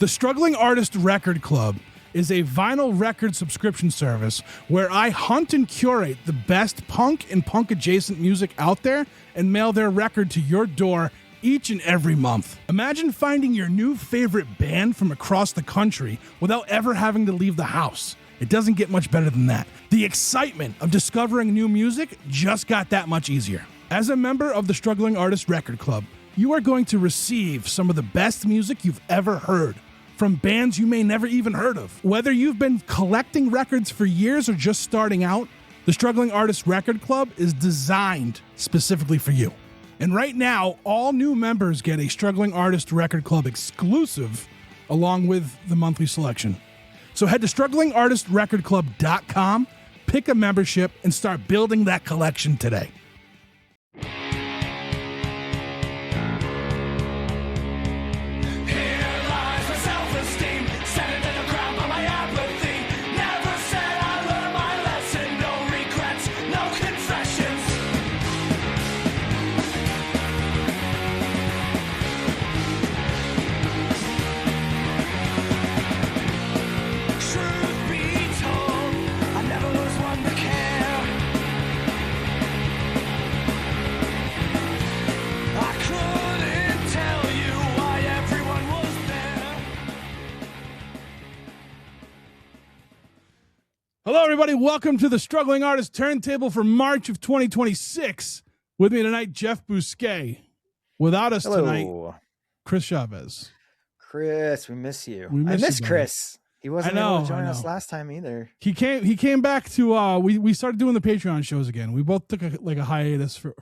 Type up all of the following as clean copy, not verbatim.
The Struggling Artist Record Club is a vinyl record subscription service where I hunt and curate the best punk and punk-adjacent music out there and mail their record to your door each and every month. Imagine finding your new favorite band from across the country without ever having to leave the house. It doesn't get much better than that. The excitement of discovering new music just got that much easier. As a member of the Struggling Artist Record Club, you are going to receive some of the best music you've ever heard from bands you may never even heard of. Whether you've been collecting records for years or just starting out, the Struggling Artist Record Club is designed specifically for you. And right now, all new members get a Struggling Artist Record Club exclusive along with the monthly selection. So head to StrugglingArtistRecordClub.com, pick a membership, and start building that collection today. Hello, everybody. Welcome to the Struggling Artist Turntable for March of 2026. With me tonight, Jeff Bousquet. Without us tonight, Chris Chavez. Chris, we miss you. I miss Chris. He wasn't able to join us last time either. He came back to we started doing the Patreon shows again. We both took a hiatus for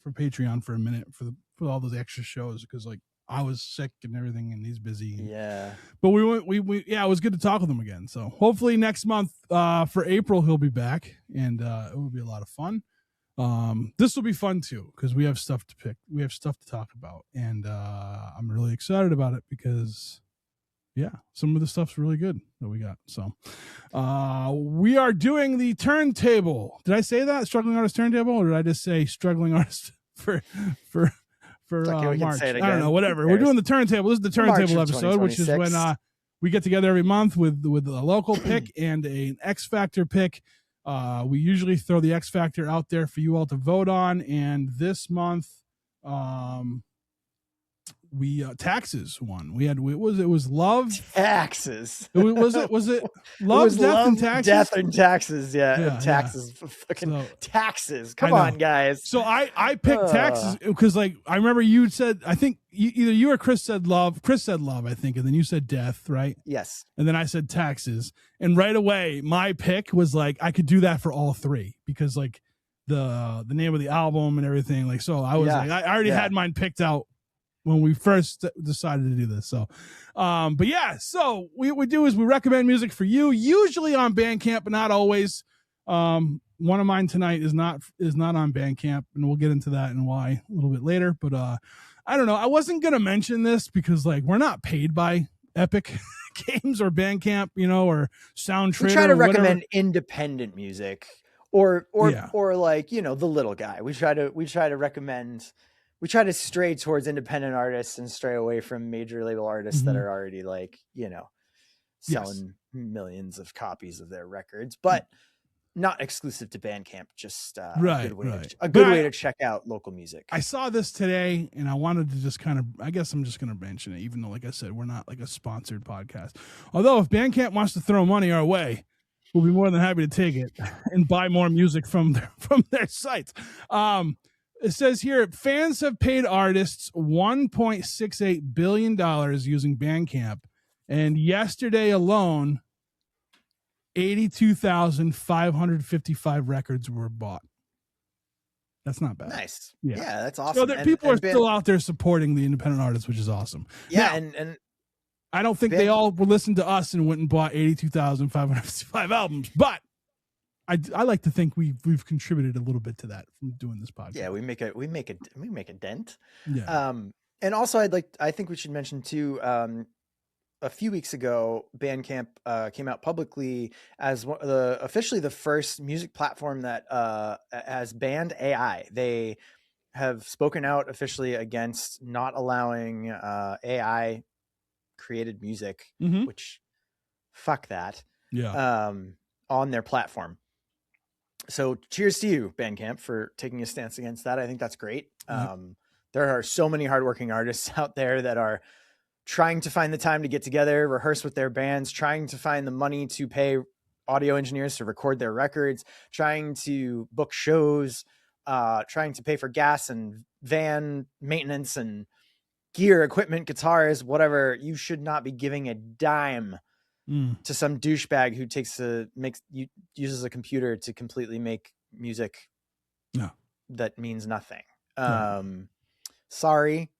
Patreon for a minute for all those extra shows because I was sick and everything, and he's busy. Yeah. But we it was good to talk with him again. So hopefully next month, for April, he'll be back, and it will be a lot of fun. This will be fun too, because we have stuff to pick. We have stuff to talk about, and I'm really excited about it because, yeah, some of the stuff's really good that we got. So we are doing the Turntable. Did I say that? Struggling Artist Turntable, or did I just say Struggling Artist for March? I don't know, whatever. We're doing the Turntable. This is the Turntable episode, which is when we get together every month with a local pick and an X Factor pick. We usually throw the X Factor out there for you all to vote on, and this month we taxes won. It was love taxes. Was it love, death, and taxes? Death and taxes, yeah taxes. Yeah. Fucking taxes. Come on, guys. So I picked taxes because I remember you said, I think either you or Chris said love. Chris said love, I think, and then you said death, right? Yes. And then I said taxes, and right away my pick was I could do that for all three because the name of the album and everything. So I was I already had mine picked out when we first decided to do this. So, but yeah, so what we do is we recommend music for you, usually on Bandcamp, but not always. One of mine tonight is not on Bandcamp, and we'll get into that and why a little bit later. But I don't know. I wasn't going to mention this because we're not paid by Epic Games or Bandcamp, or Soundtrader. We try to recommend independent music or the little guy. We try to recommend. We try to stray towards independent artists and stray away from major label artists that are already selling millions of copies of their records, but not exclusive to Bandcamp. Just a good way to check out local music. I saw this today and I wanted to just I guess I'm just going to mention it, even though, like I said, we're not a sponsored podcast. Although if Bandcamp wants to throw money our way, we'll be more than happy to take it and buy more music from their sites. It says here, fans have paid artists $1.68 billion using Bandcamp. And yesterday alone, 82,555 records were bought. That's not bad. Nice. Yeah, that's awesome. So people are still out there supporting the independent artists, which is awesome. Yeah, now, and I don't think they all listened to us and went and bought 82,555 albums, but I like to think we've contributed a little bit to that from doing this podcast. Yeah, we make a dent. Yeah. And also I think we should mention too, a few weeks ago, Bandcamp came out publicly as officially the first music platform that has banned AI. They have spoken out officially against not allowing AI created music, Mm-hmm. which fuck that, Yeah. on their platform. So cheers to you, Bandcamp, for taking a stance against that. I think that's great. Yep. There are so many hardworking artists out there that are trying to find the time to get together, rehearse with their bands, trying to find the money to pay audio engineers to record their records, trying to book shows, trying to pay for gas and van maintenance and gear, equipment, guitars, whatever. You should not be giving a dime to some douchebag who uses a computer to completely make music that means nothing. Sorry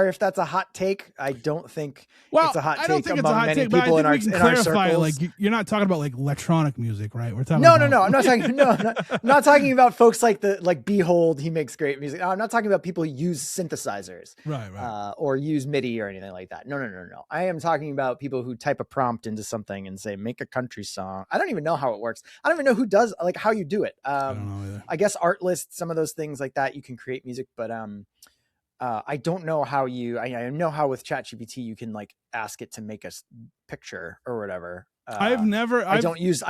if that's a hot take. I don't think it's a hot take. I don't think it's a among hot many take, but I people think we can clarify. circles. Like, you're not talking about like electronic music, right? We're talking No. about I'm not talking. No, I'm not talking about folks like Behold. He makes great music. No, I'm not talking about people who use synthesizers, right, or use MIDI or anything like that. No. I am talking about people who type a prompt into something and say, "Make a country song." I don't even know how it works. I don't even know who does, like, how you do it. I don't know either. I guess Artlist, some of those things like that, you can create music, but I don't know how I know how with ChatGPT you can like ask it to make a picture or whatever. I don't use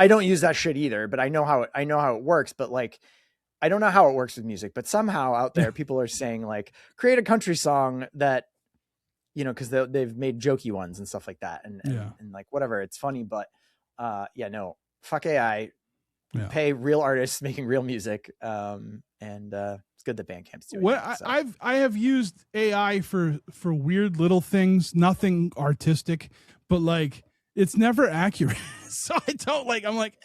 that shit either, but I know how it works. But like, I don't know how it works with music, but somehow out there people are saying like, create a country song that, cause they've made jokey ones and stuff like that. And like, whatever, it's funny, but no, fuck AI. Pay real artists making real music. It's good that Bandcamp's doing that. So. I have used AI for weird little things, nothing artistic, but like it's never accurate. So I don't I'm like,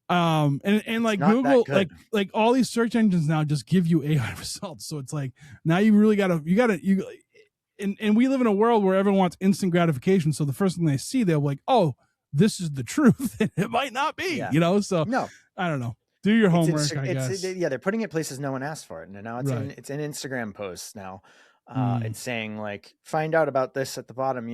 and like Google, like all these search engines now just give you AI results. So it's like, now you really and we live in a world where everyone wants instant gratification. So the first thing they see, they're like, oh, this is the truth. And it might not be, so no, I don't know. Do your homework, I guess. They're putting it places no one asked for it. And now it's in Instagram posts now. It's saying like, find out about this at the bottom,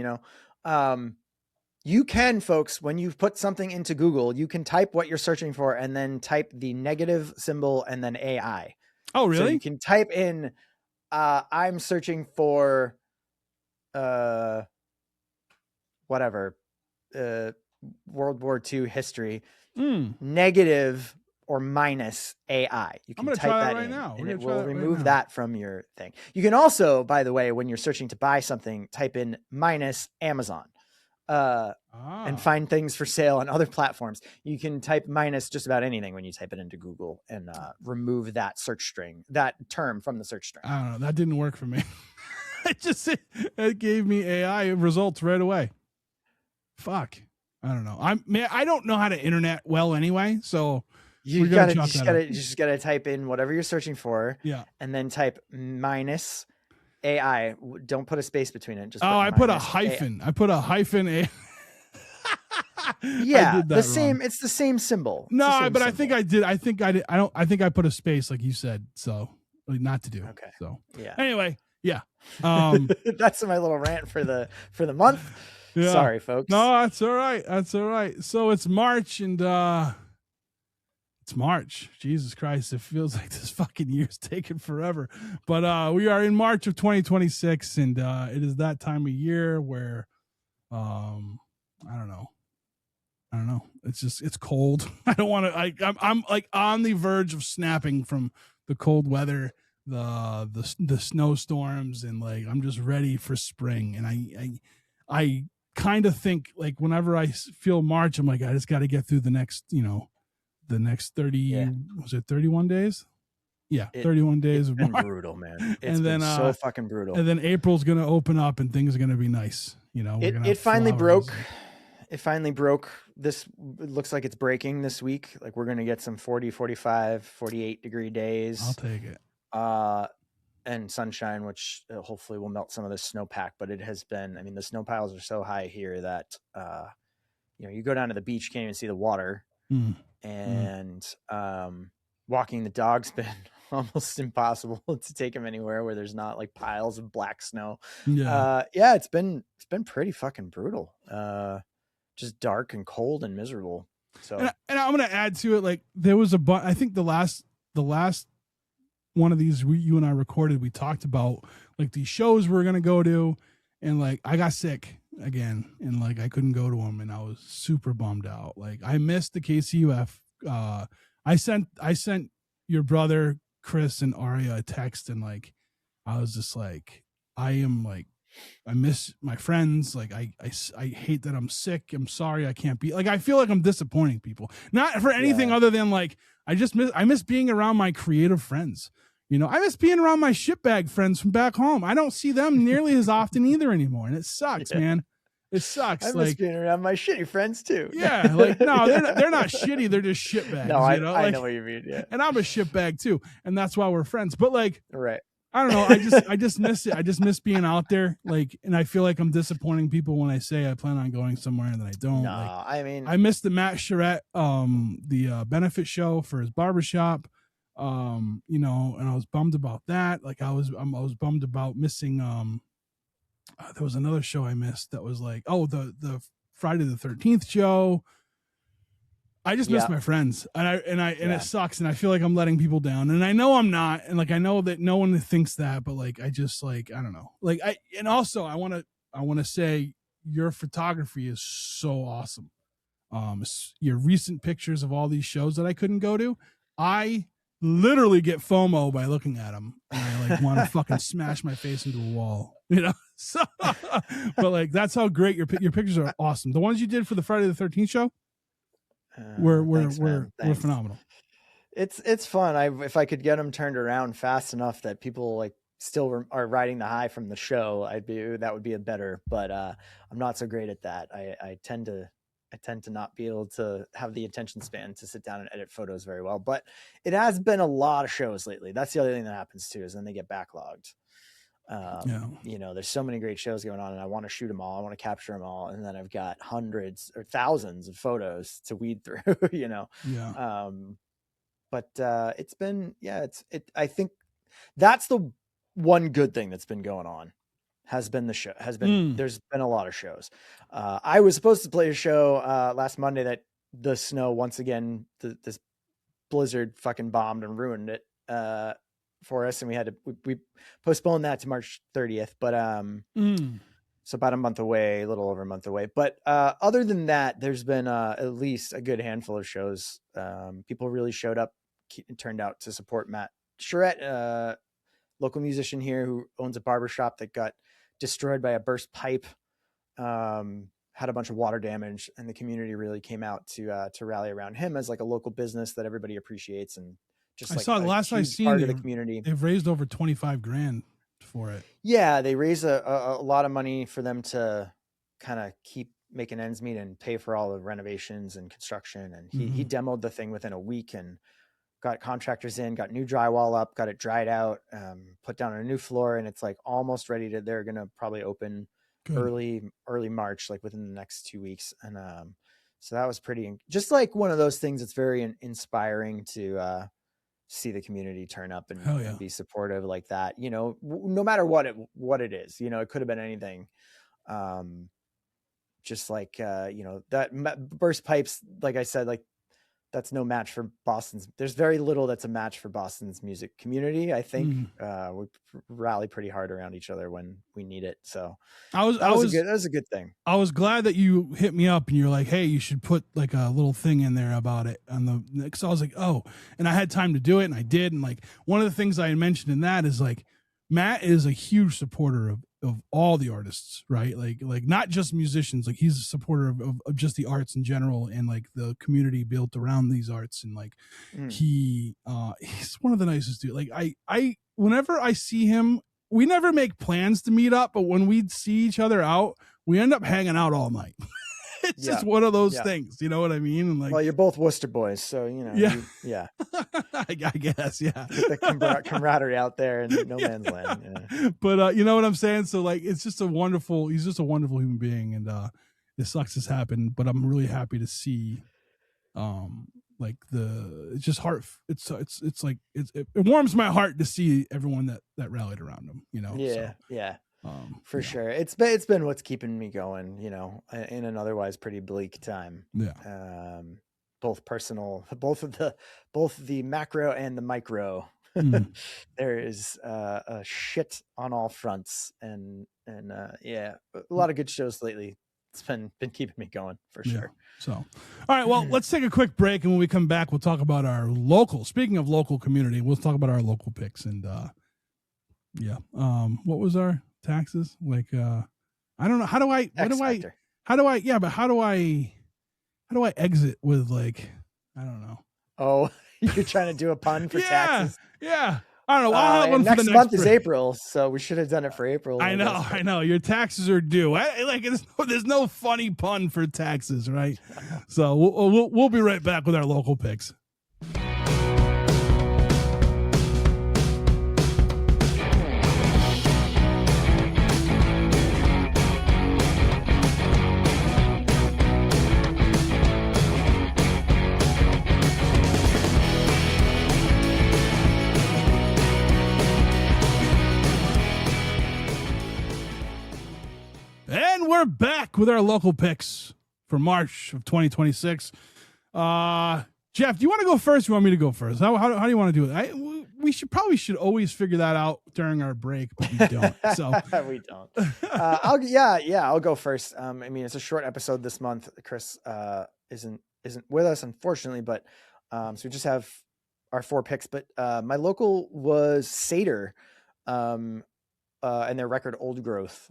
you can, folks, when you've put something into Google, you can type what you're searching for and then type the negative symbol and then AI. Oh, really? So you can type in, I'm searching for, whatever, World War II history, negative or minus AI. You can type that right in now, and it will remove that from your thing. You can also, by the way, when you're searching to buy something, type in minus Amazon and find things for sale on other platforms. You can type minus just about anything when you type it into Google and remove that search string, that term from the search string. I don't know. That didn't work for me. It gave me AI results right away. Fuck. I don't know. I don't know how to internet well anyway, so you just gotta type in whatever you're searching for, and then type minus AI. Don't put a space between it. Just I put a hyphen. I put a hyphen AI. Yeah, the same. Wrong. It's the same symbol. But I think I did. I think I did. I think I put a space like you said. So not to do. Okay. So yeah. Anyway, yeah. That's my little rant for the month. Yeah. Sorry, folks. No, that's all right. That's all right. So it's March and it's March. Jesus Christ. It feels like this fucking year's taking forever. But we are in March of 2026 and it is that time of year where I don't know. It's cold. I don't want to I'm like on the verge of snapping from the cold weather, the snowstorms, and like I'm just ready for spring. And I kind of think like whenever I feel March, I'm like, I just got to get through the next 30, was it 31 days? Yeah. 31 days of March. Brutal, man. It's been so fucking brutal. And then April's going to open up and things are going to be nice. It finally broke. It finally broke. It looks like it's breaking this week. Like we're going to get some 40, 45, 48 degree days. I'll take it. And sunshine, which hopefully will melt some of the snowpack. But it has been, the snow piles are so high here that, you go down to the beach, you can't even see the water. And walking the dog's been almost impossible to take him anywhere where there's not like piles of black snow. It's been pretty fucking brutal. Just dark and cold and miserable. So, and I'm going to add to it. Like there was I think the last one of these you and I recorded, we talked about like these shows we're going to go to. and like I got sick again, and like I couldn't go to them, and I was super bummed out. Like I missed the KCUF. I sent your brother Chris and Aria a text, and like I was just like, I am like, I miss my friends. Like I hate that I'm sick. I'm sorry I can't be, like, I feel like I'm disappointing people. Not for anything other than like I miss being around my creative friends. You know, I miss being around my shitbag friends from back home. I don't see them nearly as often either anymore, and it sucks, man. It sucks. I miss being around my shitty friends too. Yeah, like no, they're not shitty. They're just shitbags. No, I know what you mean. Yeah, and I'm a shitbag too, and that's why we're friends. But like, right. I don't know. I just miss it. I just miss being out there. Like, and I feel like I'm disappointing people when I say I plan on going somewhere and then I don't. No, like, I mean, I missed the Matt Charette, the benefit show for his barbershop. You know, and I was bummed about that. Like I was bummed about missing. There was another show I missed that was like, oh, the Friday the 13th show. I just miss my friends, and it sucks, and I feel like I'm letting people down, and I know I'm not, and like I know that no one thinks that, but like I just like I don't know, like and also I want to say your photography is so awesome. Your recent pictures of all these shows that I couldn't go to, I literally get FOMO by looking at them, and I like want to fucking smash my face into a wall, you know. So, but like that's how great your pictures are. Awesome. The ones you did for the Friday the 13th show were phenomenal. It's fun. If I could get them turned around fast enough that people like still are riding the high from the show, that would be a better. But I'm not so great at that. I tend to not be able to have the attention span to sit down and edit photos very well. But it has been a lot of shows lately. That's the other thing that happens too, is then they get backlogged. You know, there's so many great shows going on, and I want to shoot them all. I want to capture them all, and then I've got hundreds or thousands of photos to weed through. You know, but it's been I think that's the one good thing that's been going on. There's been a lot of shows. I was supposed to play a show last Monday that the snow once again, this blizzard fucking bombed and ruined it for us, and we postponed that to March 30th. But so about a little over a month away. But other than that, there's been at least a good handful of shows. People really showed up and turned out to support Matt Charette, local musician here who owns a barbershop that got destroyed by a burst pipe, had a bunch of water damage, and the community really came out to rally around him as like a local business that everybody appreciates. And just like I saw the last I seen part of the community, they've raised over $25,000 for it. Yeah, they raised a lot of money for them to kind of keep making ends meet and pay for all the renovations and construction. And he demoed the thing within a week and got contractors in, got new drywall up, got it dried out, put down a new floor, and it's like almost ready to. They're gonna probably open early March, like within the next 2 weeks. And so that was just like one of those things that's very inspiring to see the community turn up and be supportive like that. You know, no matter what it is. You know, it could have been anything. Just like you know, that burst pipes, like I said, like that's no match for Boston's. There's very little that's a match for Boston's music community. I think we rally pretty hard around each other when we need it. So that was a good thing. I was glad that you hit me up and you're like, hey, you should put like a little thing in there about it on the. So I was like, oh, and I had time to do it, and I did. And like one of the things I had mentioned in that is like Matt is a huge supporter of all the artists, right? Like not just musicians, like he's a supporter of just the arts in general and like the community built around these arts. And like he's one of the nicest dudes. Like I whenever I see him, we never make plans to meet up, but when we see each other out, we end up hanging out all night. It's just one of those things, you know what I mean? And like, well, you're both Worcester boys, so you know, I guess, get the camaraderie out there in no man's land. Yeah. But you know what I'm saying? So like, he's just a wonderful human being, and it sucks this happened, but I'm really happy to see, like it's just heart. It's like it warms my heart to see everyone that rallied around him. You know? Yeah. For sure. It's been what's keeping me going, you know, in an otherwise pretty bleak time. Yeah. Both personal, both the macro and the micro. There is a shit on all fronts, and And yeah, a lot of good shows lately. It's been keeping me going for sure. Yeah. So, all right, well, let's take a quick break, and when we come back, we'll talk about our local. Speaking of local community, we'll talk about our local picks. And yeah, what was our taxes like? I don't know. How do I exit with like, I don't know. Oh, you're trying to do a pun for taxes? Yeah. I don't know. I'll have one next for the month next is April, so we should have done it for April. I know. Your taxes are due. There's no funny pun for taxes, right? So we'll be right back with our local picks. And we're back with our local picks for March of 2026. Jeff, do you want to go first? Or you want me to go first? How do you want to do it? We should always figure that out during our break, but we don't. So we don't. I'll go first. I mean, it's a short episode this month. Chris isn't with us, unfortunately, but so we just have our 4 picks. But my local was Seder, and their record Old Growth.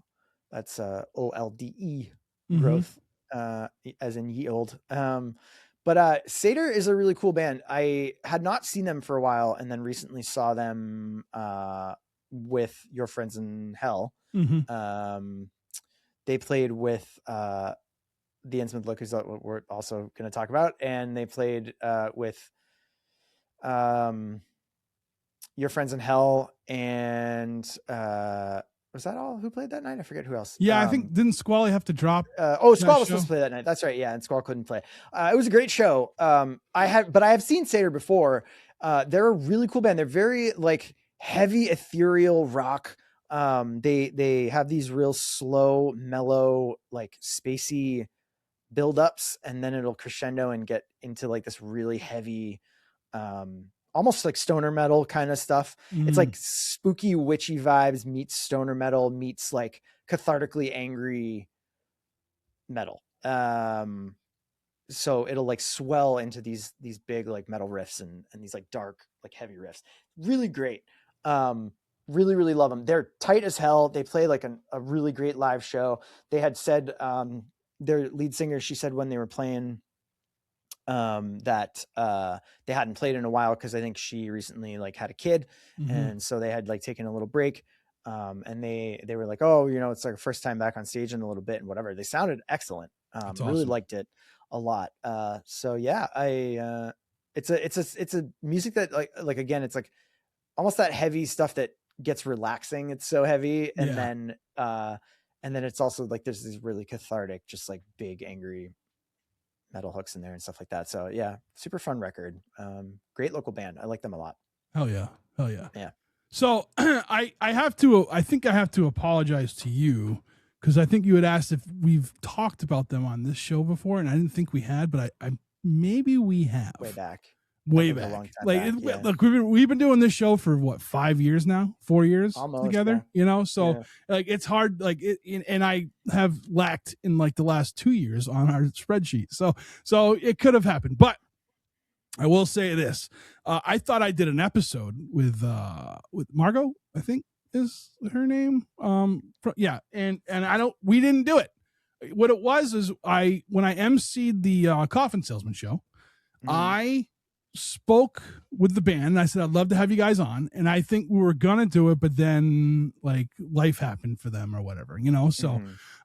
That's OLDE growth, as in ye old. But Seder is a really cool band. I had not seen them for a while, and then recently saw them with Your Friends in Hell. They played with the Innsmouth Look, who's what we're also going to talk about, and they played with Your Friends in Hell, and was that all who played that night? I forget who else. Yeah, I think didn't Squally have to drop? Squall was supposed to play that night. That's right. Yeah, and Squall couldn't play. It was a great show. I have seen Seder before. They're a really cool band. They're very like heavy ethereal rock. They have these real slow, mellow, like spacey build-ups, and then it'll crescendo and get into like this really heavy, almost like stoner metal kind of stuff. It's like spooky witchy vibes meets stoner metal meets like cathartically angry metal. So it'll like swell into these big like metal riffs and these like dark like heavy riffs. Really great. Really, really love them. They're tight as hell. They play like a really great live show. They had said their lead singer, she said when they were playing that they hadn't played in a while because I think she recently like had a kid, and so they had like taken a little break, and they were like, oh, you know, it's like first time back on stage in a little bit and whatever. They sounded excellent. Really liked it a lot. So yeah, it's a music that like again, it's like almost that heavy stuff that gets relaxing. It's so heavy, and then it's also like there's these really cathartic, just like big angry metal hooks in there and stuff like that. So yeah, super fun record. Great local band. I like them a lot. Hell yeah. Yeah. So I think I have to apologize to you, because I think you had asked if we've talked about them on this show before, and I didn't think we had, but I maybe we have. Way back. Look, we've been doing this show for what, 5 years now, 4 years almost, together, yeah. You know, so like it's hard, like and I have lacked in like the last 2 years on our spreadsheet, so it could have happened. But I will say this: I thought I did an episode with Margot, I think is her name. And we didn't do it. What it was is when I emceed the Coffin Salesman show, I spoke with the band and I said I'd love to have you guys on, and I think we were gonna do it, but then like life happened for them or whatever, you know. So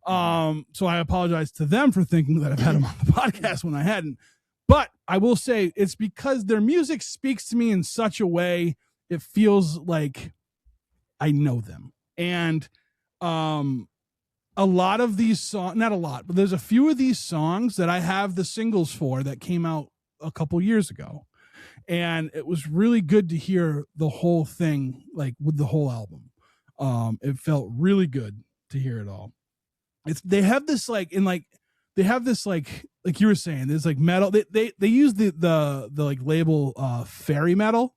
so I apologize to them for thinking that I've had them on the podcast when I hadn't. But I will say it's because their music speaks to me in such a way, it feels like I know them. And a lot of these songs, not a lot, but there's a few of these songs that I have the singles for that came out a couple years ago. And it was really good to hear the whole thing, like with the whole album. It felt really good to hear it all. They have this like you were saying, there's like metal. They use the like label fairy metal,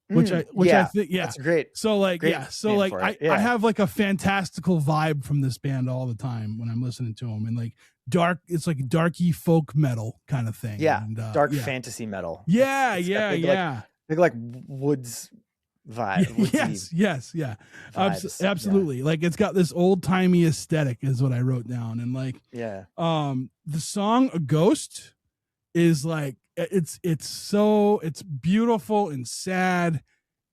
which I yeah, think, yeah. that's great. So like, Great yeah. So name like, for it. I have like a fantastical vibe from this band all the time when I'm listening to them, and like it's like darky folk metal kind of thing. Yeah, And, dark yeah. fantasy metal. Yeah, It's got big like woods vibe. Woodsy yes, yeah. vibes. Absolutely. Like it's got this old timey aesthetic, is what I wrote down, and like, Yeah. the song "A Ghost" is like it's beautiful and sad,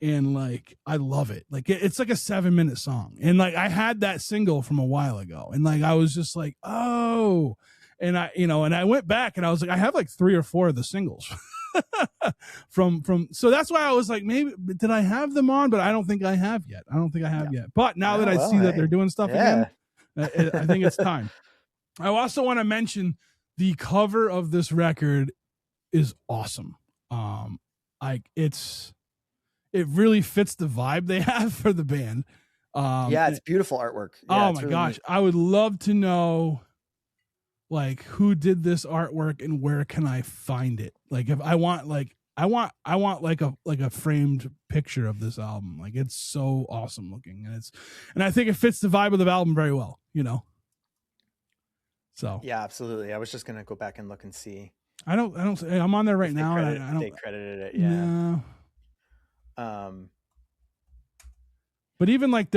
and like I love it. Like it's like a 7-minute song, and like I had that single from a while ago, and like I was just like, oh, and I went back and I was like, I have like 3 or 4 of the singles from so that's why I was like, maybe did I have them on, but I don't think I have yet. But now that I see that they're doing stuff again, I think it's time. I also want to mention the cover of this record is awesome. Like it really fits the vibe they have for the band. It's beautiful artwork. Oh my gosh, neat. I would love to know like who did this artwork and where can I find it? Like if I want like a framed picture of this album. Like it's so awesome looking, and I think it fits the vibe of the album very well, So yeah, absolutely. I was just gonna go back and look and see. I'm on there right now. They credited it. Yeah. No. But even like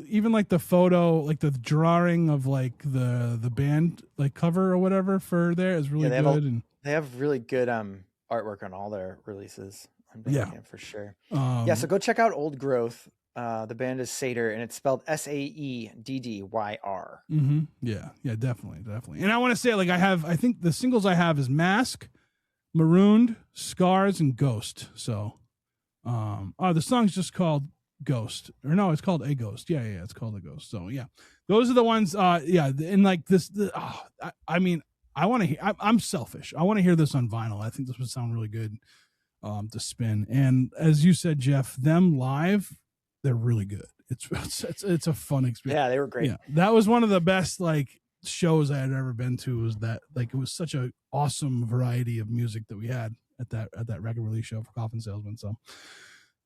even like the photo, like the drawing of like the band like cover or whatever for there is really good. And they have really good artwork on all their releases on Bandcamp for sure. So go check out Old Growth. The band is Satyr, and it's spelled SAEDDYR. Mm-hmm. Yeah, definitely. And I want to say, like, I think the singles I have is Mask, Marooned, Scars, and Ghost. So, the song's just called Ghost, or no, it's called A Ghost. Yeah, it's called A Ghost. So yeah, those are the ones. And like this, I mean, I want to hear. I'm selfish. I want to hear this on vinyl. I think this would sound really good to spin. And as you said, Jeff, them live, they're really good. It's a fun experience. Yeah, they were great. Yeah, that was one of the best like shows I had ever been to. Was that like it was such a awesome variety of music that we had at that record release show for Coffin Salesman. So.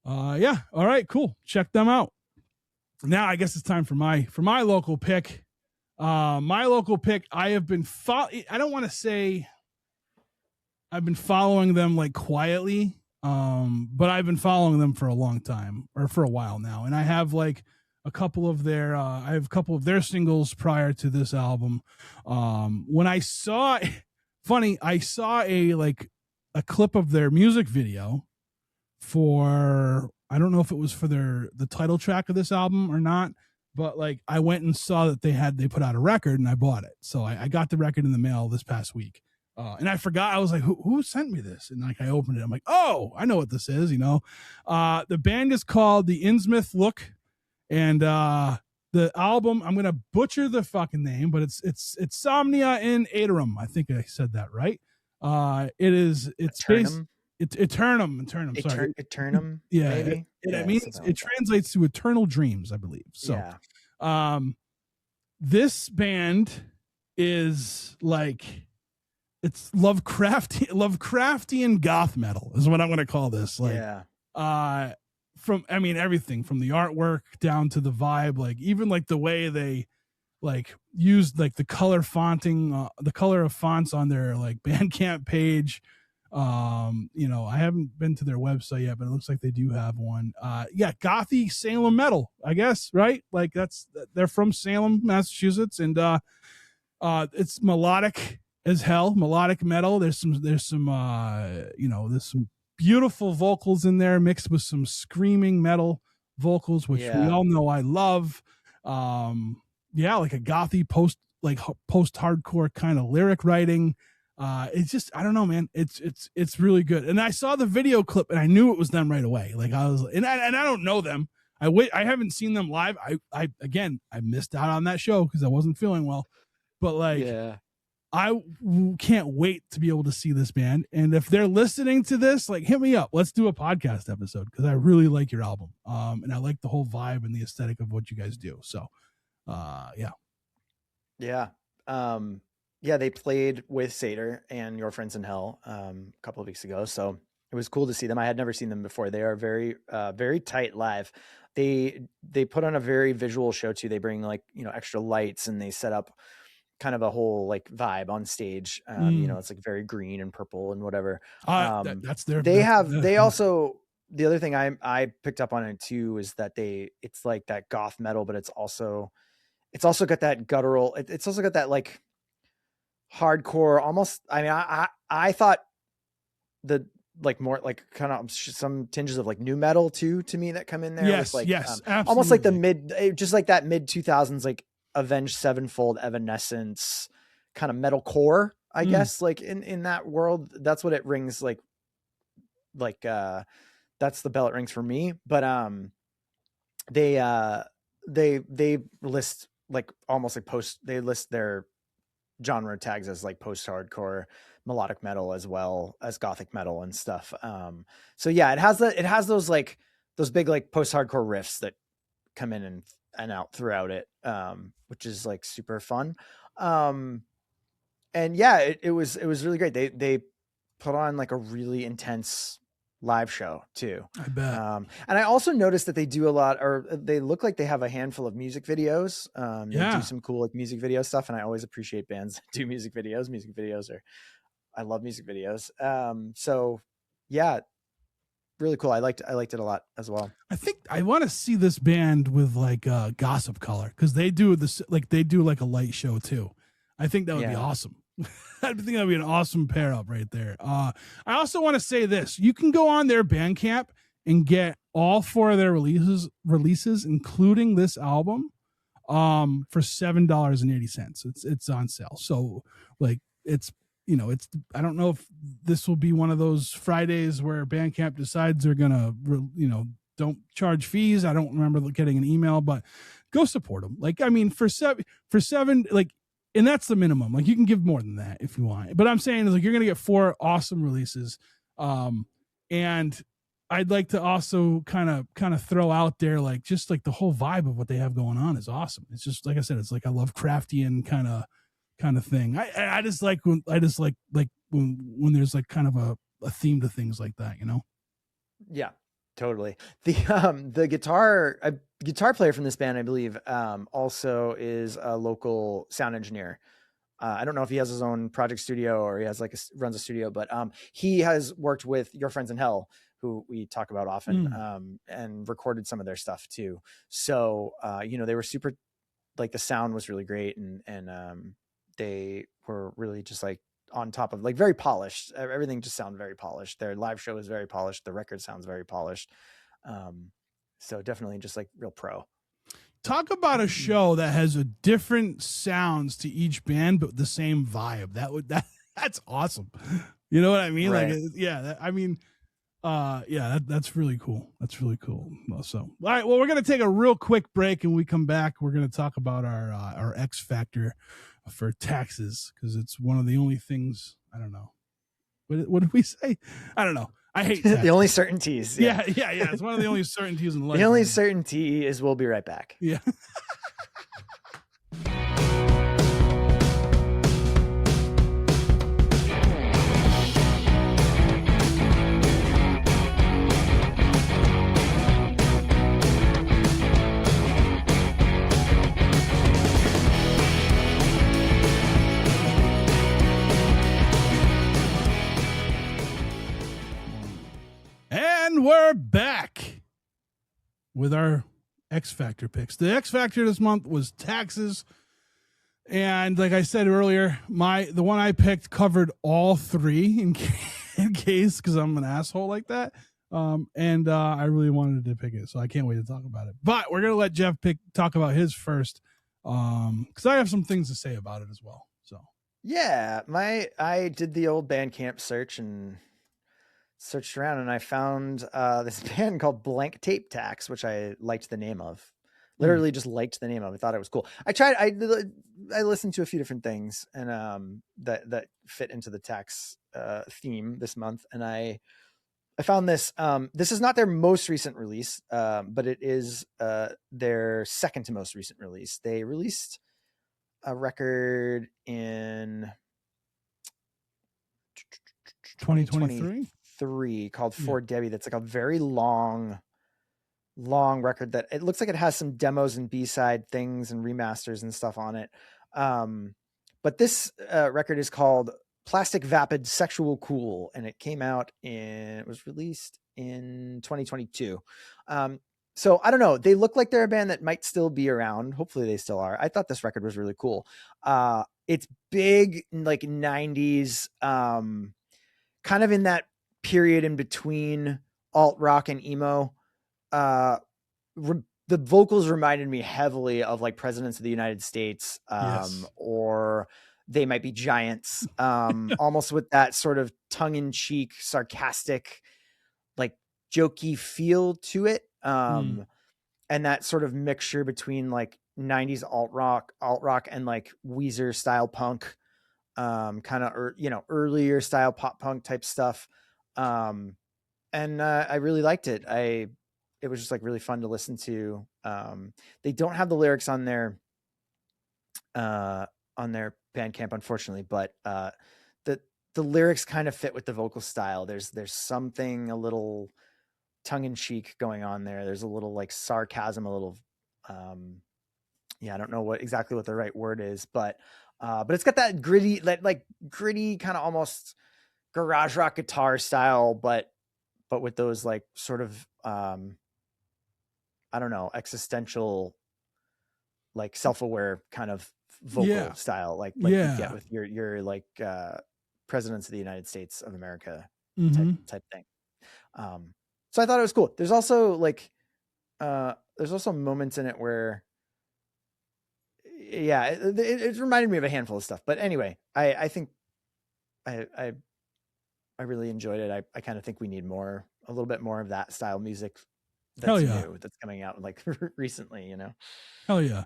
All right, cool. Check them out. Now I guess it's time for my local pick. My local pick, I have been I don't want to say I've been following them like quietly, but I've been following them for a long time, or for a while now, and I have like a couple of their singles prior to this album. When I saw a clip of their music video for, I don't know if it was for the title track of this album or not, but like I went and saw that they put out a record, and I bought it. So I got the record in the mail this past week. And I forgot, I was like, who sent me this? And like I opened it, I'm like, oh, I know what this is, The band is called the Innsmouth Look, and the album, I'm gonna butcher the fucking name, but it's Somnia in Aeterum. I think I said that right. It's based Eternum. Sorry, Eternum. Yeah, maybe. It translates to eternal dreams, I believe. So, this band is like, it's Lovecraftian goth metal is what I'm going to call this. Like, everything from the artwork down to the vibe, like even like the way they like used like the color fonting, the color of fonts on their like Bandcamp page. I haven't been to their website yet, but it looks like they do have one. Gothy Salem metal, I guess, right? Like they're from Salem, Massachusetts, and it's melodic as hell, melodic metal. There's some beautiful vocals in there mixed with some screaming metal vocals, which we all know I love. Like a gothy post hardcore kind of lyric writing. It's just, I don't know, man. It's really good. And I saw the video clip and I knew it was them right away. Like I was, and I don't know them. I haven't seen them live. I missed out on that show because I wasn't feeling well, but like, I can't wait to be able to see this band. And if they're listening to this, like hit me up. Let's do a podcast episode because I really like your album. And I like the whole vibe and the aesthetic of what you guys do. So, they played with Satyr and Your Friends in Hell a couple of weeks ago. So It was cool to see them. I had never seen them before. They are very, very tight live. They put on a very visual show too. They bring like, extra lights, and they set up kind of a whole like vibe on stage. It's like very green and purple and whatever. That's their. They also, the other thing I picked up on it too is that it's like that goth metal, but it's also got that guttural. It's also got that like hardcore almost. I mean, I thought the like more like kind of some tinges of like new metal too to me that come in there. Yes, with like, yes, almost like just like that mid 2000s like Avenged Sevenfold, Evanescence kind of metal core, I guess. Like in that world, that's what it rings like that's the bell it rings for me. But they list like almost like they list their genre tags as like post-hardcore, melodic metal, as well as gothic metal and stuff. So yeah, it has those like those big like post-hardcore riffs that come in and out throughout it, which is like super fun. And yeah, it was really great. They put on like a really intense live show too. I bet. And I also noticed that they do a lot, or they look like they have a handful of music videos. They do some cool like music video stuff, and I always appreciate bands that do music videos. I love music videos. So yeah, really cool. I liked it a lot as well. I think I want to see this band with like Gossip Color, because they do this like a light show too. I think that would be awesome. I think that'd be an awesome pair up right there. I also want to say this: you can go on their Bandcamp and get all 4 of their releases, including this album, for $7.80. It's on sale. So like it's I don't know if this will be one of those Fridays where Bandcamp decides they're gonna don't charge fees. I don't remember getting an email, but go support them. Like, I mean, for seven, like, and that's the minimum. Like, you can give more than that if you want. But I'm saying is like you're gonna get 4 awesome releases. And I'd like to also kind of throw out there like just like the whole vibe of what they have going on is awesome. It's just like I said, it's like a Lovecraftian kind of thing. I just like when there's like kind of a theme to things like that, Yeah, totally. The guitar player from this band, I believe, also is a local sound engineer. I don't know if he has his own project studio or he has runs a studio, but he has worked with Your Friends in Hell, who we talk about often, and recorded some of their stuff too. So they were super, like, the sound was really great, and they were really just like on top of, like, very polished. Everything just sounded very polished. Their live show is very polished. The record sounds very polished. So definitely just like real pro. Talk about a show that has a different sounds to each band, but the same vibe. That's awesome. You know what I mean? Right. Like, that's really cool. That's really cool. So, all right. Well, we're going to take a real quick break, and when we come back, we're going to talk about our X Factor for taxes, because it's one of the only things. I don't know. What did we say? I don't know. I hate taxes. The only certainties. Yeah. It's one of the only certainties in life. The only certainty is we'll be right back. Yeah. And we're back with our X Factor picks. The X Factor this month was taxes. And like I said earlier, the one I picked covered all 3 in case, because I'm an asshole like that. I really wanted to pick it, so I can't wait to talk about it. But we're going to let Jeff talk about his first, because I have some things to say about it as well. So yeah, I did the old Bandcamp search and searched around, and I found this band called Blank Tape Tax, which I liked the name of. Literally just liked the name of it. I thought it was cool. I listened to a few different things, and that fit into the tax theme this month, and I found this. This is not their most recent release, but it is their second to most recent release. They released a record in 2023. 2023 called For Debbie. That's like a very long record that it looks like it has some demos and B-side things and remasters and stuff on it. But this record is called Plastic Vapid Sexual Cool, and it was released in 2022. So I don't know. They look like they're a band that might still be around. Hopefully they still are. I thought this record was really cool. It's big, like 90s, kind of in that period in between alt rock and emo. The vocals reminded me heavily of like Presidents of the United States, or They Might Be Giants, almost with that sort of tongue-in-cheek, sarcastic, like jokey feel to it. And that sort of mixture between like 90s alt rock and like Weezer style punk, kind of, earlier style pop punk type stuff. And I really liked it. It was just like really fun to listen to. They don't have the lyrics on their Bandcamp, unfortunately, but the lyrics kind of fit with the vocal style. There's something a little tongue-in-cheek going on there. There's a little like sarcasm, a little I don't know exactly what the right word is, but it's got that gritty kind of almost garage rock guitar style, but with those like sort of I don't know, existential, like self-aware kind of vocal style, like you get with your like Presidents of the United States of America type thing. So I thought it was cool. There's also moments in it where, it reminded me of a handful of stuff. But anyway, I think I really enjoyed it. I kind of think we need a little bit more of that style music that's new, that's coming out like recently, Hell yeah.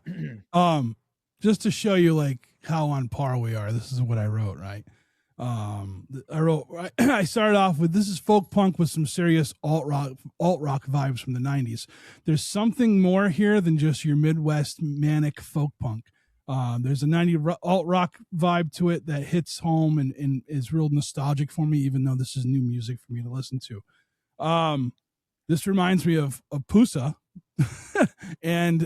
Just to show you like how on par we are, this is what I wrote, right? I started off with, this is folk punk with some serious alt rock vibes from the 90s. There's something more here than just your Midwest manic folk punk. There's a 90s alt rock vibe to it that hits home and is real nostalgic for me, even though this is new music for me to listen to. This reminds me of Pusa and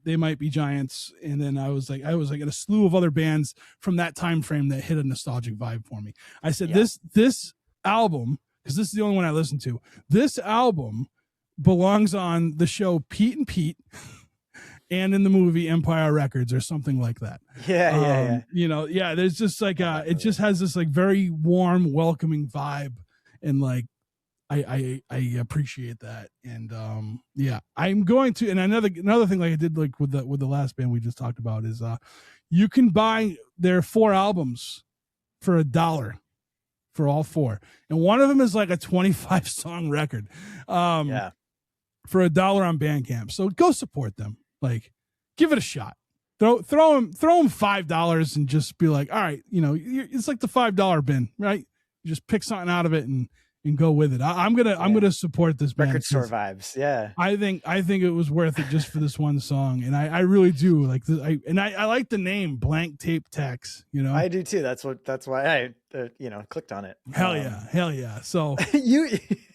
they Might Be Giants, and then I was like in a slew of other bands from that time frame that hit a nostalgic vibe for me. I said this album, because this is the only one I listened to, this album belongs on the show Pete and Pete and in the movie Empire Records or something like that. There's just like it just has this like very warm, welcoming vibe, and like I appreciate that. And I'm going to, and another thing like I did like with the last band we just talked about is you can buy their 4 albums for $1 for all 4, and one of them is like a 25 song record for $1 on Bandcamp. So go support them, like give it a shot. Throw them $5 and just be like, all right, it's like the $5 bin, right? You just pick something out of it and go with it. I'm gonna support this band. Record store vibes. Yeah. I think it was worth it just for this one song. And I really do like this. I like the name Blank Tape Tax, I do too. That's why I clicked on it. Hell yeah. So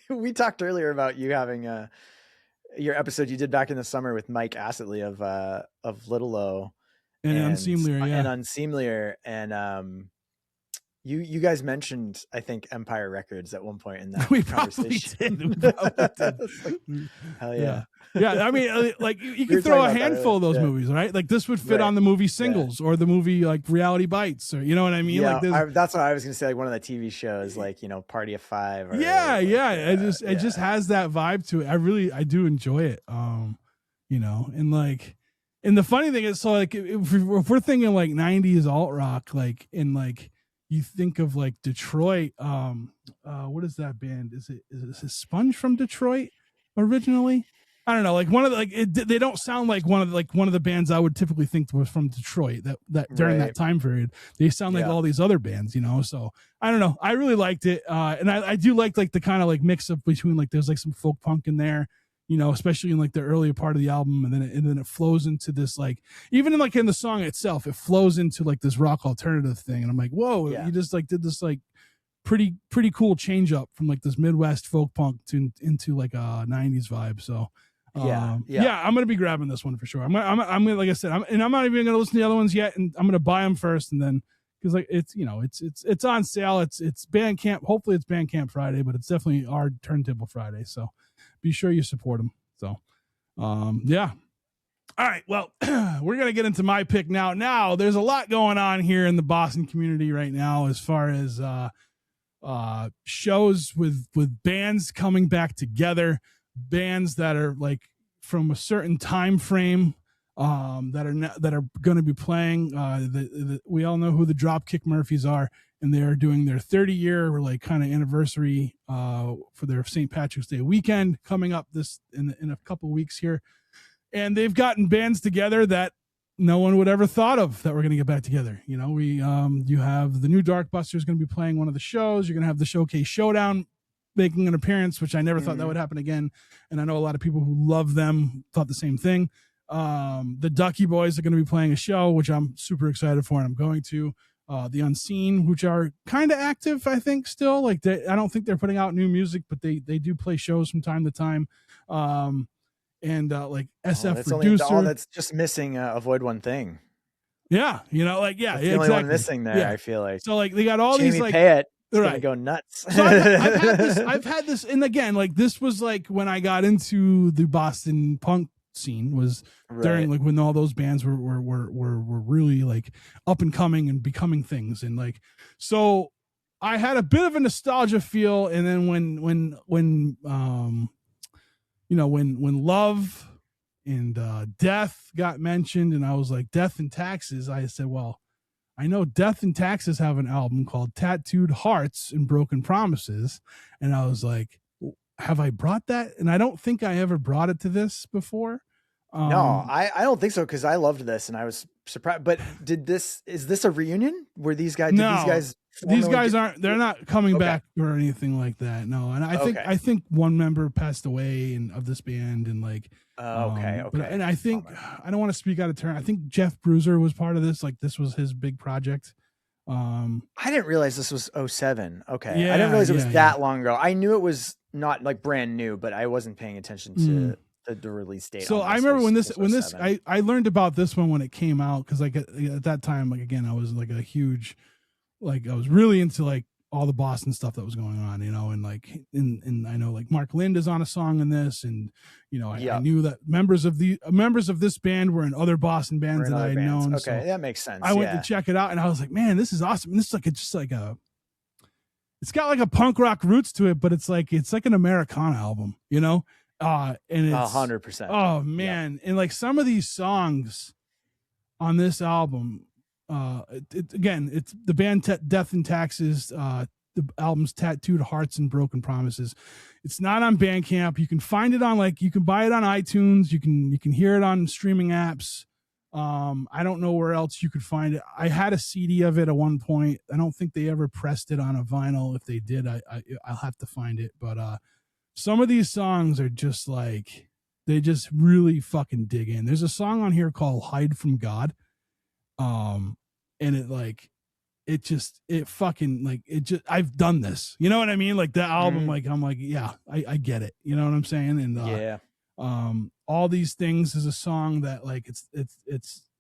we talked earlier about you having your episode you did back in the summer with Mike Assetley of Little O and Unseemlier, and You guys mentioned, I think, Empire Records at one point in that conversation. We probably did. Hell yeah. Yeah, I mean, like you could throw a handful of those movies, right? Like this would fit on the movie Singles or the movie like Reality Bites, or you know what I mean? Yeah, like that's what I was gonna say. Like one of the TV shows, like Party of Five. Or, It just has that vibe to it. I do enjoy it. And like, and the funny thing is, so like if we're thinking like 90s alt rock, like in like. You think of like Detroit. What is that band? Is it Sponge from Detroit originally? I don't know. Like one of the, they don't sound like one of the bands I would typically think was from Detroit. That during that time period, they sound like all these other bands, So I don't know. I really liked it, and I do like the kind of like mix up between like there's like some folk punk in there. Especially in like the earlier part of the album, and then it flows into this like, even in like in the song itself, it flows into like this rock alternative thing, and I'm like, whoa, you just like did this like pretty cool change up from like this Midwest folk punk into like a 90s vibe. So yeah, I'm gonna be grabbing this one for sure. I'm gonna like I said, I'm not even gonna listen to the other ones yet, and I'm gonna buy them first, and then because like it's it's on sale. It's Bandcamp. Hopefully it's Bandcamp Friday, but it's definitely our Turntable Friday. So be sure you support them. So yeah. All right, well, we're going to get into my pick now. Now, there's a lot going on here in the Boston community right now as far as shows with bands coming back together, bands that are like from a certain time frame that are going to be playing. We all know who the Dropkick Murphys are, and they are doing their 30-year like kind of anniversary for their St. Patrick's Day weekend coming up in a couple weeks here. And they've gotten bands together that no one would ever thought of that we're going to get back together. You know, you have the new Darkbusters going to be playing one of the shows. You're going to have the Showcase Showdown making an appearance, which I never thought that would happen again. And I know a lot of people who love them thought the same thing. The Ducky Boys are going to be playing a show, which I'm super excited for, and I'm going to. The Unseen, which are kind of active, I think, still. Like, I don't think they're putting out new music, but they do play shows from time to time. And like SF Producer. All that's just missing Avoid One Thing. Yeah, you know, like that's the only one missing there. I feel like so like they got all Jamie these like Payet right. gonna go nuts. So I've had this, and again, like this was like when I got into the Boston punk scene was during like when all those bands were really like up and coming and becoming things, and like so I had a bit of a nostalgia feel, and then when you know, when Love and Death got mentioned, and I was like, Death and Taxes, I said, well, I know Death and Taxes have an album called Tattooed Hearts and Broken Promises. And I was like, have I brought that? And I don't think I ever brought it to this before. No, I don't think so, because I loved this and I was surprised. But is this a reunion where these guys? These guys aren't. They're not coming back or anything like that. No, and I think one member passed away of this band, and like okay. But, and I think I don't want to speak out of turn. I think Jeff Bruiser was part of this. Like this was his big project. I didn't realize this was 07. Okay, yeah, I didn't realize it was that long ago. I knew it was not like brand new, but I wasn't paying attention to the release date. So I remember when this I learned about this one when it came out, because like at that time, like again, I was like a huge, like I was really into like all the Boston stuff that was going on, you know, and like and I know like Mark Lind is on a song in this, and you know I knew that members of this band were in other Boston bands that I had known. Okay, so that makes sense. I went to check it out, and I was like, man, this is awesome. And this is like it's got like a punk rock roots to it, but it's like an Americana album, you know. And it's 100%. Oh man. And like some of these songs on this album, it's the band Death and Taxes, the album's Tattooed Hearts and Broken Promises. It's not on Bandcamp. You can find it on you can buy it on iTunes. You can hear it on streaming apps. I don't know where else you could find it. I had a CD of it at one point. I don't think they ever pressed it on a vinyl. If they did, I'll have to find it. But some of these songs are just like, they just really fucking dig in. There's a song on here called Hide from God. And I've done this, you know what I mean? Like the album, like, I'm like, yeah, I get it. You know what I'm saying? And, All These Things is a song that like, it's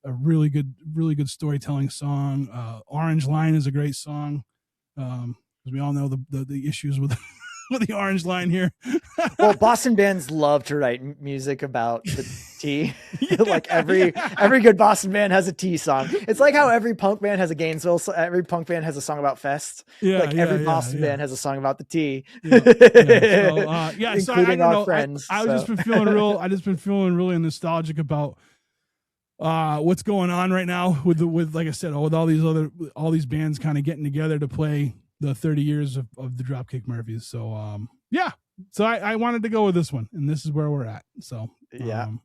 a really good storytelling song. Orange Line is a great song. Cause we all know the issues with with the Orange Line here. Well, Boston bands love to write music about the tea. Like every good Boston band has a tea song. It's like how every punk band has a Gainesville. So every punk band has a song about fest. Every Boston band has a song about the tea. Including our friends. I just been feeling really nostalgic about what's going on right now with like I said, with all these bands kind of getting together to play the 30 years of the Dropkick Murphys. So so I wanted to go with this one, and this is where we're at. So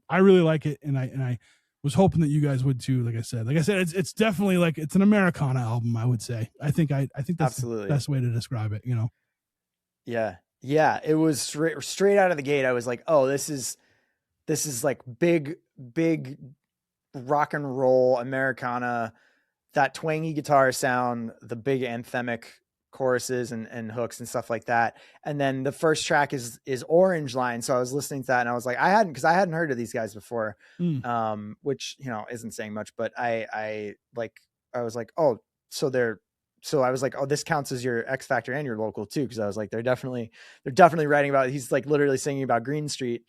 I really like it, and I was hoping that you guys would too. Like I said, it's definitely like, it's an Americana album, I would say. I think that's absolutely the best way to describe it, you know. Yeah, it was straight out of the gate. I was like, oh, this is like big rock and roll Americana, that twangy guitar sound, the big anthemic choruses and hooks and stuff like that. And then the first track is Orange Line. So I was listening to that and I was like, I hadn't heard of these guys before. Which, you know, isn't saying much, but I was like, oh, so I was like, oh, this counts as your X Factor and your local too. Cause I was like, they're definitely writing about, he's like literally singing about Green Street.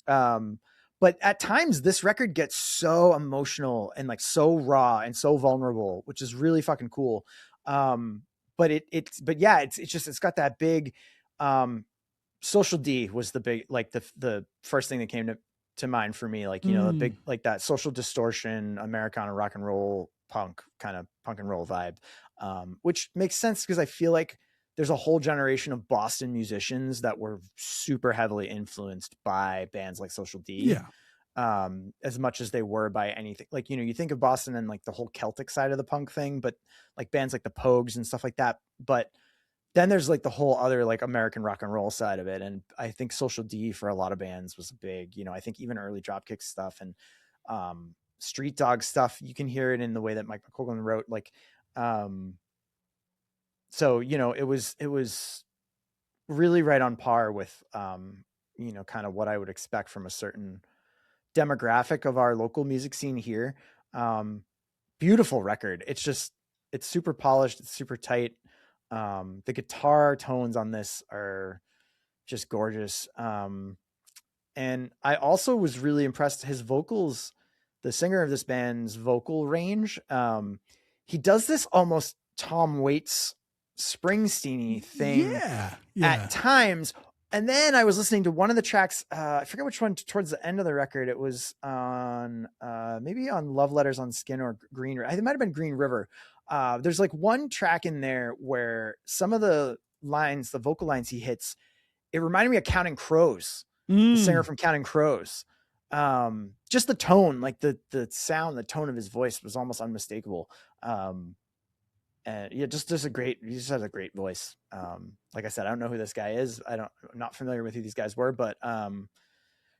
But at times this record gets so emotional and like so raw and so vulnerable, which is really fucking cool. But it's got that big, Social D was the big, like the first thing that came to mind for me. Like, you know, the big, like that Social Distortion, Americana rock and roll punk and roll vibe. Which makes sense because I feel like there's a whole generation of Boston musicians that were super heavily influenced by bands like Social D. Yeah. As much as they were by anything. Like, you know, you think of Boston and like the whole Celtic side of the punk thing, but like bands like the Pogues and stuff like that. But then there's like the whole other like American rock and roll side of it. And I think Social D for a lot of bands was big, you know, I think even early Dropkick stuff and Street Dog stuff, you can hear it in the way that Mike McColgan wrote, like, so, you know, it was really right on par with, you know, kind of what I would expect from a certain demographic of our local music scene here. Beautiful record. It's super polished. It's super tight. The guitar tones on this are just gorgeous. And I also was really impressed. His vocals, the singer of this band's vocal range. He does this almost Tom Waits Springsteen-y thing at times. And then I was listening to one of the tracks. I forget which one towards the end of the record. It was on maybe on Love Letters on Skin or Green. It might've been Green River. There's like one track in there where some of the lines, the vocal lines he hits, it reminded me of Counting Crows, the singer from Counting Crows. Just the tone, like the sound, the tone of his voice was almost unmistakable. And yeah, he just has a great voice. Like I said, I don't know who this guy is. I'm not familiar with who these guys were, but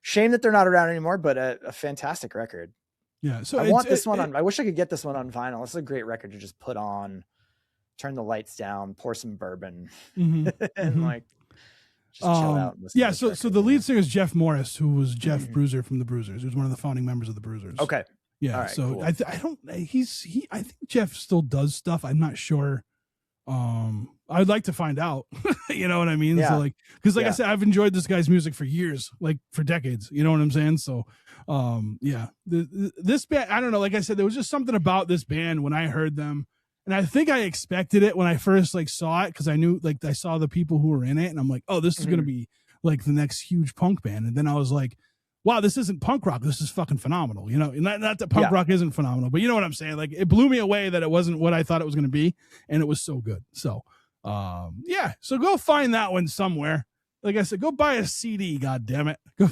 shame that they're not around anymore, but a fantastic record. Yeah. So I want this one on, I wish I could get this one on vinyl. This is a great record to just put on, turn the lights down, pour some bourbon and like just chill out. And yeah. So the lead singer is Jeff Morris, who was Jeff Bruiser from the Bruisers, who's one of the founding members of the Bruisers. Okay. Yeah. Right, so cool. I think Jeff still does stuff. I'm not sure. I'd like to find out, you know what I mean? Yeah. So like, cause like I said, I've enjoyed this guy's music for years, like for decades, you know what I'm saying? So, yeah, this band, I don't know. Like I said, there was just something about this band when I heard them, and I think I expected it when I first like saw it. Cause I knew, like, I saw the people who were in it and I'm like, oh, this is going to be like the next huge punk band. And then I was like, wow, this isn't punk rock. This is fucking phenomenal. You know, not that punk rock isn't phenomenal, but you know what I'm saying? Like, it blew me away that it wasn't what I thought it was going to be. And it was so good. So, yeah. So go find that one somewhere. Like I said, go buy a CD. God damn it. Go.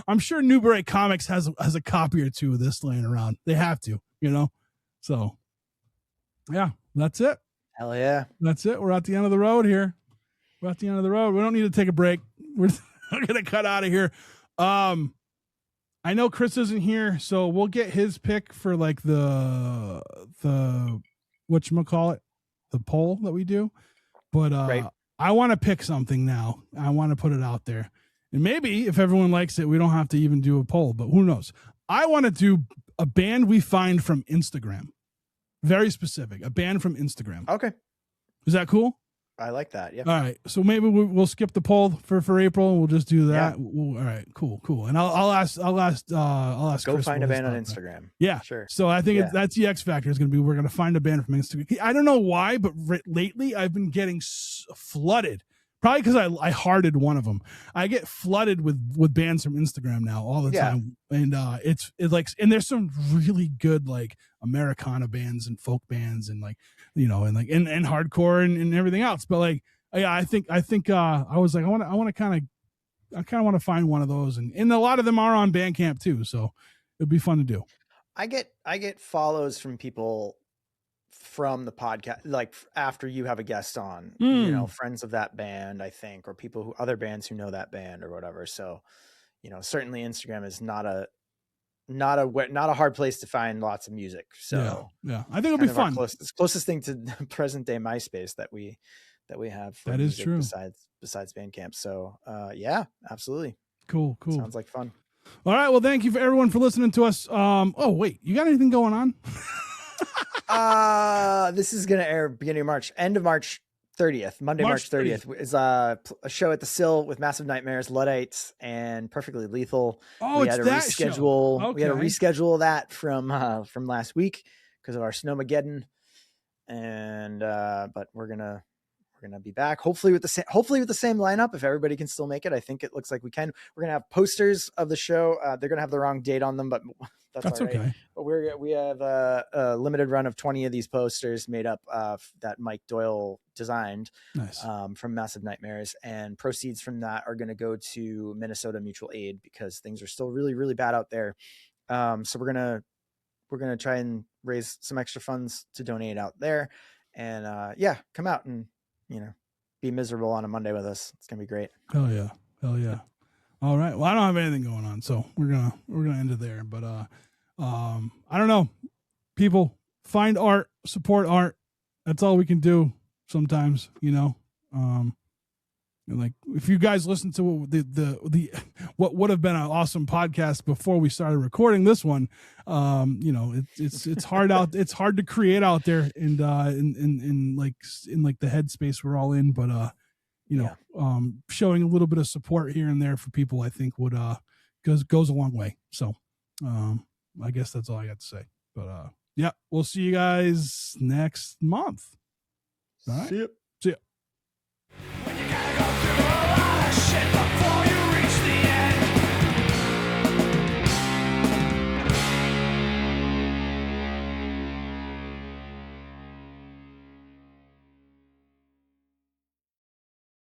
I'm sure Newbury Comics has a copy or two of this laying around. They have to, you know? So yeah, that's it. Hell yeah. That's it. We're at the end of the road here. We're at the end of the road. We don't need to take a break. We're going to cut out of here. I know Chris isn't here, so we'll get his pick for like the whatchamacallit, the poll that we do. But right. I want to pick something now. I want to put it out there. And maybe if everyone likes it, we don't have to even do a poll, but who knows? I want to do a band we find from Instagram. Very specific. A band from Instagram. Okay. Is that cool? I like that. Yeah. All right. So maybe we'll skip the poll for April and we'll just do that. Yeah. All right. Cool. And I'll ask. Go Chris find a band on Instagram. Yeah. Sure. So I think that's the X factor is going to be, we're going to find a band from Instagram. I don't know why, but lately I've been getting flooded. Probably because I hearted one of them. I get flooded with bands from Instagram now all the time. And it's like, and there's some really good like Americana bands and folk bands and like, you know, and like and hardcore and everything else. But like, yeah, I think I was like, I want to kind of want to find one of those, and a lot of them are on Bandcamp too, so it'd be fun to do. I get follows from people from the podcast, like after you have a guest on, you know, friends of that band, I think, or people other bands who know that band or whatever. So, you know, certainly Instagram is not not a hard place to find lots of music. So yeah, I think it'll be fun. Closest thing to present day MySpace that we have. For that is true. Besides Bandcamp. So yeah, absolutely. Cool. Sounds like fun. All right. Well, thank you for everyone for listening to us. Oh wait, you got anything going on? This is gonna air beginning of March, end of March 30th, Monday, March 30th is a show at the Sill with Massive Nightmares, Luddites, and Perfectly Lethal. Oh, we had to reschedule. Okay. We had to reschedule that from last week because of our Snowmageddon, and but we're gonna be back hopefully with the same lineup if everybody can still make it. I think it looks like we can. We're gonna have posters of the show. They're gonna have the wrong date on them, but that's all right. Okay. But we have a limited run of 20 of these posters made up that Mike Doyle designed. Nice. From Massive Nightmares, and proceeds from that are going to go to Minnesota Mutual Aid because things are still really, really bad out there. So we're gonna try and raise some extra funds to donate out there, and come out and be miserable on a Monday with us. It's gonna be great. Hell yeah. All right. Well, I don't have anything going on, so we're gonna end it there. But I don't know. People, find art, support art. That's all we can do sometimes, And like, if you guys listen to the what would have been an awesome podcast before we started recording this one, it's hard out. It's hard to create out there, and in the headspace we're all in. But showing a little bit of support here and there for people, I think would goes a long way. So I guess that's all I got to say. But we'll see you guys next month. All right. See ya.